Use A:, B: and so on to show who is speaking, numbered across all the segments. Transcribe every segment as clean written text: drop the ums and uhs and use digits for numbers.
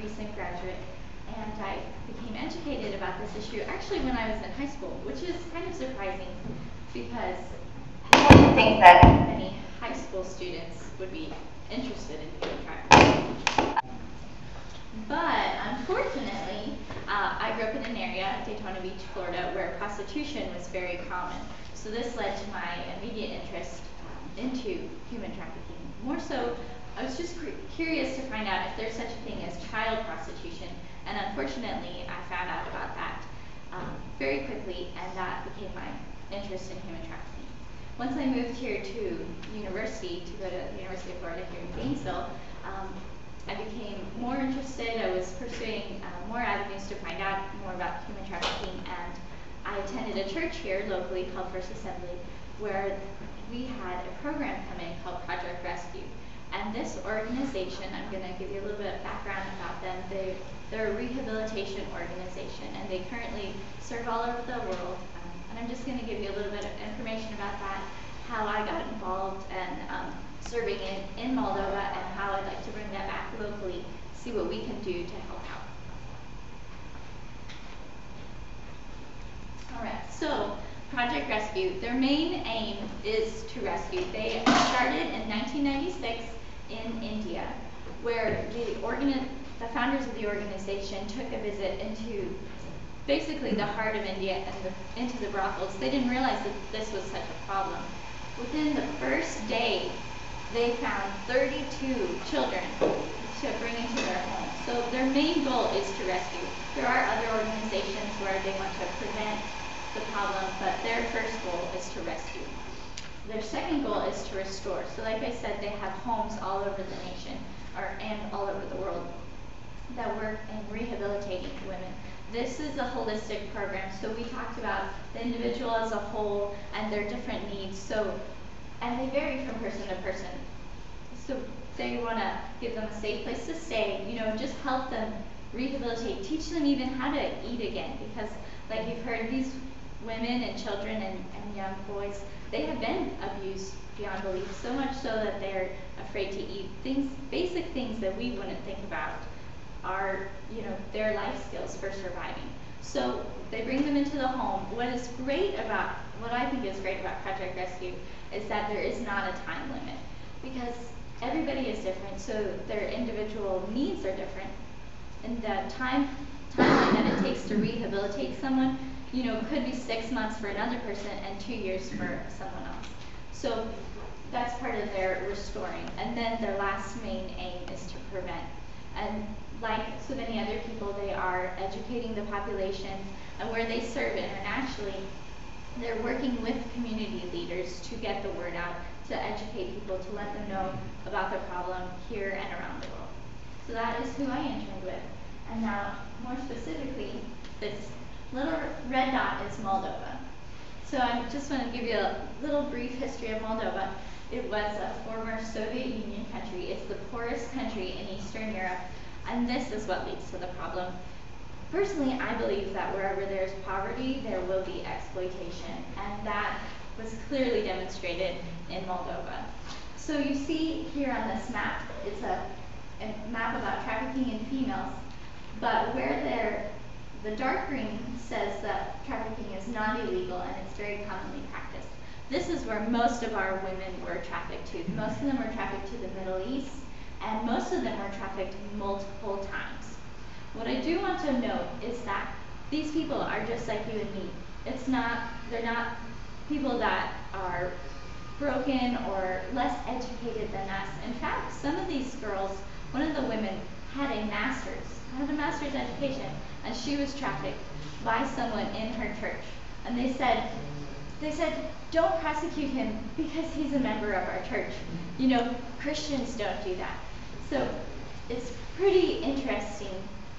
A: recent graduate, and I became educated about this issue actually when I was in high school, which is kind of surprising because I don't think that many high school students would be interested in human trafficking. But unfortunately, I grew up in an area, Daytona Beach, Florida, where prostitution was very common. So this led to my immediate interest into human trafficking. More so, I was just curious to find out if there's such a thing as child prostitution, and unfortunately, I found out about that very quickly, and that became my interest in human trafficking. Once I moved here to university, to go to the University of Florida here in Gainesville, I became more interested. I was pursuing more avenues to find out more about human trafficking, and I attended a church here locally called First Assembly, where we had a program come in called Project Rescue. And this organization, I'm going to give you a little bit of background about them. They're a rehabilitation organization, and they currently serve all over the world. And I'm just going to give you a little bit of information about that, how I got involved and serving in Moldova, and how I'd like to bring that back locally, see what we can do to help out. All right, so Project Rescue, their main aim is to rescue. They started in 1996 in India, where the founders of the organization took a visit into basically the heart of India and into the brothels. They didn't realize that this was such a problem. Within the first day, they found 32 children to bring into their home. So their main goal is to rescue. There are other organizations where they want to prevent the problem, but their first goal is to rescue. Their second goal is to restore. So like I said, they have homes all over the nation and all over the world that work in rehabilitating women. This is a holistic program, so we talked about the individual as a whole and their different needs. And they vary from person to person. So they want to give them a safe place to stay, just help them rehabilitate, teach them even how to eat again, because like you've heard, these women and children and young boys, they have been abused beyond belief, so much so that they're afraid to eat. Basic things that we wouldn't think about are, their life skills for surviving. So they bring them into the home. What I think is great about Project Rescue is that there is not a time limit, because everybody is different, so their individual needs are different, and the timeline that it takes to rehabilitate someone, could be 6 months for another person and 2 years for someone else. So that's part of their restoring. And then their last main aim is to prevent. And like so many other people, they are educating the population, and where they serve internationally, they're working with community leaders to get the word out, to educate people, to let them know about the problem here and around the world. So that is who I interned with. And now, more specifically, this little red dot is Moldova. So I just want to give you a little brief history of Moldova. It was a former Soviet Union country. It's the poorest country in Eastern Europe, and this is what leads to the problem. Personally, I believe that wherever there's poverty, there will be exploitation, and that was clearly demonstrated in Moldova. So you see here on this map, it's a map about trafficking in females, but where the dark green says that trafficking is not illegal and it's very commonly practiced. This is where most of our women were trafficked to. Most of them were trafficked to the Middle East, and most of them were trafficked multiple times. What I do want to note is that these people are just like you and me. They're not people that are broken or less educated than us. In fact, some of these girls, one of the women had a master's education, and she was trafficked by someone in her church. And they said, don't prosecute him because he's a member of our church. Christians don't do that. So it's pretty interesting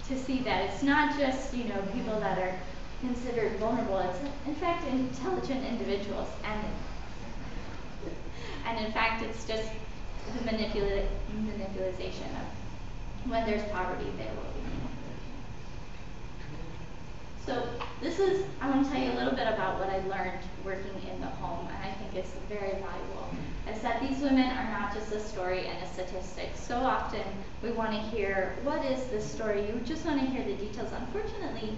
A: to see that it's not just, people that are considered vulnerable. It's, in fact, intelligent individuals. And in fact, it's just the manipulation of when there's poverty, there will be manipulation. So I want to tell you a little bit about what I learned working in the home, and I think it's very valuable, is that these women are not just a story and a statistic. So often we want to hear, what is this story? You just want to hear the details. Unfortunately,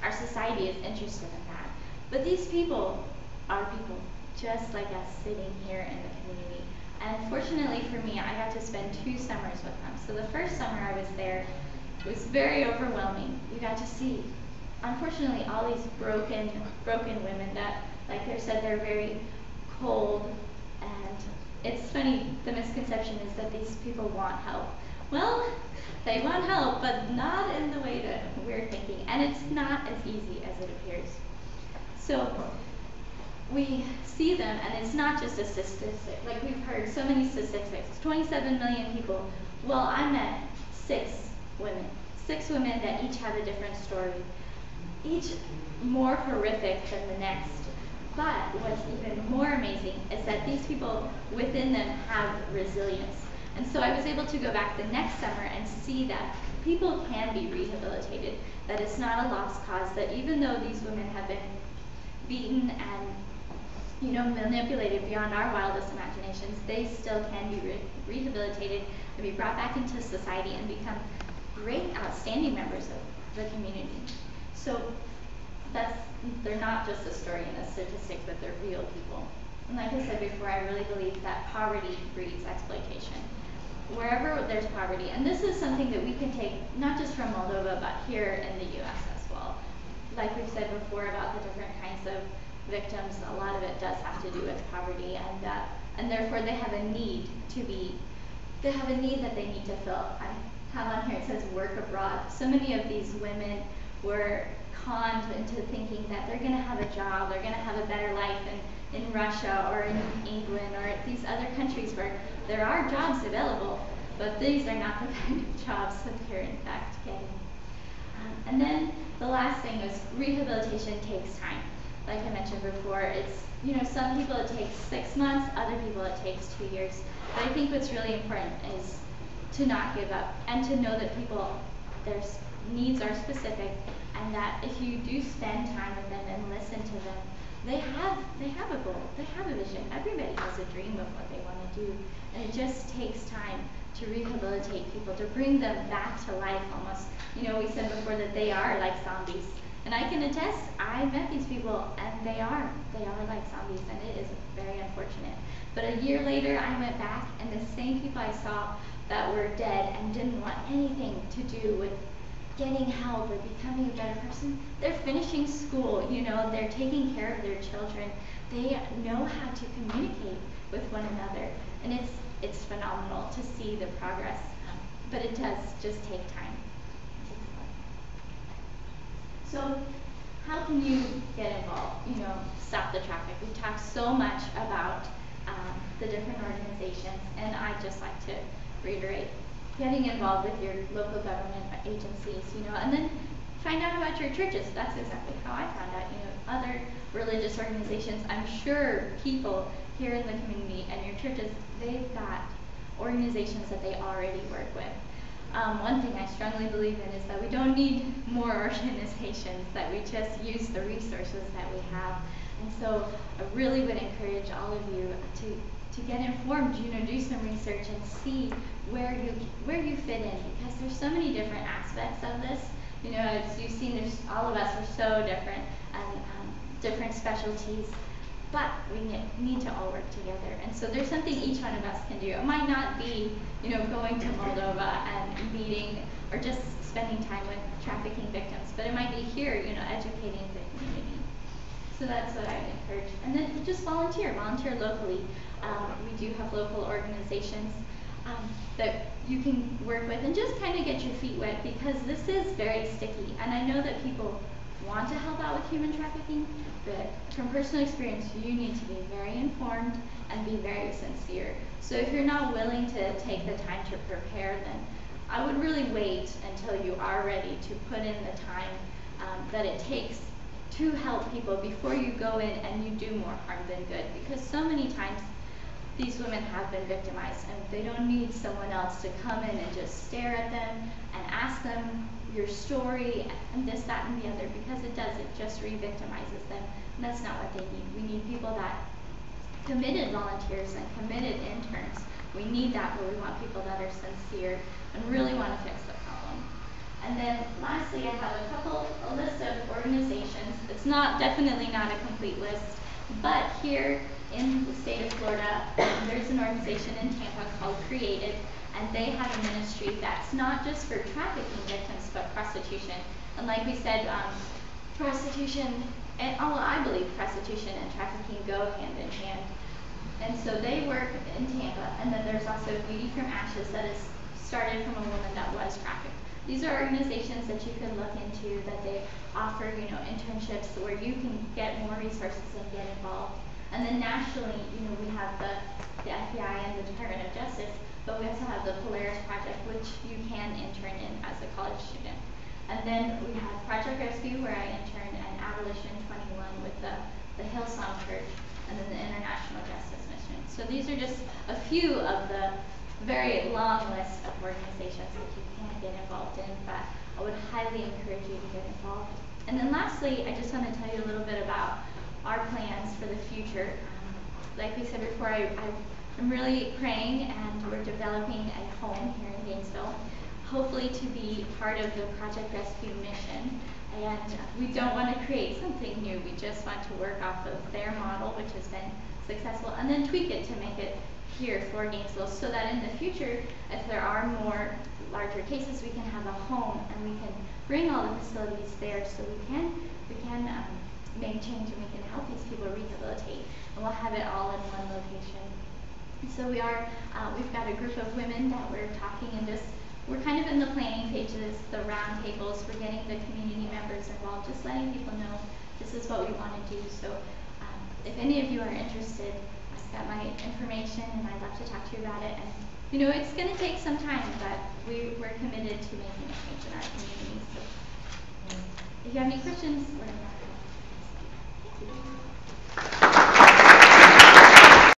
A: our society is interested in that. But these people are people just like us sitting here in the community. And fortunately for me, I got to spend 2 summers with them. So the first summer I was there, it was very overwhelming. You got to see, unfortunately, all these broken women that, like I said, they're very cold. And it's funny, the misconception is that these people want help. Well, they want help, but not in the way that we're thinking. And it's not as easy as it appears. So we see them, and it's not just a statistic. Like we've heard so many statistics, 27 million people. Well, I met 6 women that each have a different story, each more horrific than the next. But what's even more amazing is that these people within them have resilience. And so I was able to go back the next summer and see that people can be rehabilitated, that it's not a lost cause, that even though these women have been beaten and manipulated beyond our wildest imaginations, they still can be rehabilitated and be brought back into society and become great, outstanding members of the community. So they're not just a story and a statistic, but they're real people. And like I said before, I really believe that poverty breeds exploitation. Wherever there's poverty, and this is something that we can take not just from Moldova, but here in the U.S. as well. Like we've said before about the different kinds of victims, a lot of it does have to do with poverty, and therefore they have a need that they need to fill. I have on here, it says work abroad. So many of these women were conned into thinking that they're going to have a job, they're going to have a better life in Russia or in England or these other countries where there are jobs available, but these are not the kind of jobs that they're in fact getting. And then the last thing is rehabilitation takes time. Like I mentioned before, it's, some people it takes 6 months, other people it takes 2 years. But I think what's really important is to not give up and to know that their needs are specific, and that if you do spend time with them and listen to them, they have a goal, they have a vision. Everybody has a dream of what they want to do, and it just takes time to rehabilitate people, to bring them back to life almost. We said before that they are like zombies. And I can attest, I met these people and they are like zombies, and it is very unfortunate. But a year later I went back, and the same people I saw that were dead and didn't want anything to do with getting help or becoming a better person, they're finishing school, they're taking care of their children. They know how to communicate with one another, and it's phenomenal to see the progress, but it does just take time. So how can you get involved, stop the traffic? We've talked so much about the different organizations, and I'd just like to reiterate, getting involved with your local government agencies, and then find out about your churches. That's exactly how I found out, other religious organizations. I'm sure people here in the community and your churches, they've got organizations that they already work with. One thing I strongly believe in is that we don't need more organizations, that we just use the resources that we have. And so I really would encourage all of you to get informed, do some research and see where you fit in, because there's so many different aspects of this. As you've seen, all of us are so different, and different specialties, but we need to all work together. And so there's something each one of us can do. It might not be, going to Moldova and meeting or just spending time with trafficking victims, but it might be here, educating the community. So that's what I encourage. And then just volunteer locally. We do have local organizations that you can work with, and just kind of get your feet wet, because this is very sticky. And I know that people want to help out with human trafficking, but from personal experience, you need to be very informed and be very sincere. So if you're not willing to take the time to prepare, then I would really wait until you are ready to put in the time that it takes to help people before you go in and you do more harm than good. Because so many times these women have been victimized, and they don't need someone else to come in and just stare at them and ask them your story and this, that, and the other, because it does, it just re-victimizes them, and that's not what they need. We need people that committed volunteers and committed interns. We need that, but we want people that are sincere and really want to fix the problem. And then lastly, I have a list of organizations. It's definitely not a complete list, but here in the state of Florida, there's an organization in Tampa called Created, and they have a ministry that's not just for trafficking victims, but prostitution. And like we said, prostitution, and I believe prostitution and trafficking go hand in hand. And so they work in Tampa, and then there's also Beauty from Ashes that is started from a woman that was trafficked. These are organizations that you can look into, that they offer, internships where you can get more resources and get involved. And then nationally, we have the FBI and the Department of Justice, but we also have the Polaris Project, which you can intern in as a college student. And then we have Project Rescue, where I interned, and Abolition 21 with the Hillsong Church, and then the International Justice Mission. So these are just a few of the very long list of organizations that you can get involved in, but I would highly encourage you to get involved. And then lastly, I just want to tell you a little bit about our plans for the future. Like we said before, I'm really praying, and we're developing a home here in Gainesville, hopefully to be part of the Project Rescue mission. And we don't want to create something new. We just want to work off of their model, which has been successful, and then tweak it to make it here for Gainesville, so that in the future, if there are more larger cases, we can have a home and we can bring all the facilities there, so we can make change, and we can help these people rehabilitate, and we'll have it all in one location. So we've got a group of women that we're talking, and we're kind of in the planning phases, the round tables, we're getting the community members involved, just letting people know this is what we want to do. So if any of you are interested, I've got my information, and I'd love to talk to you about it. And it's going to take some time, but we're committed to making a change in our community. So if you have any questions, let me know.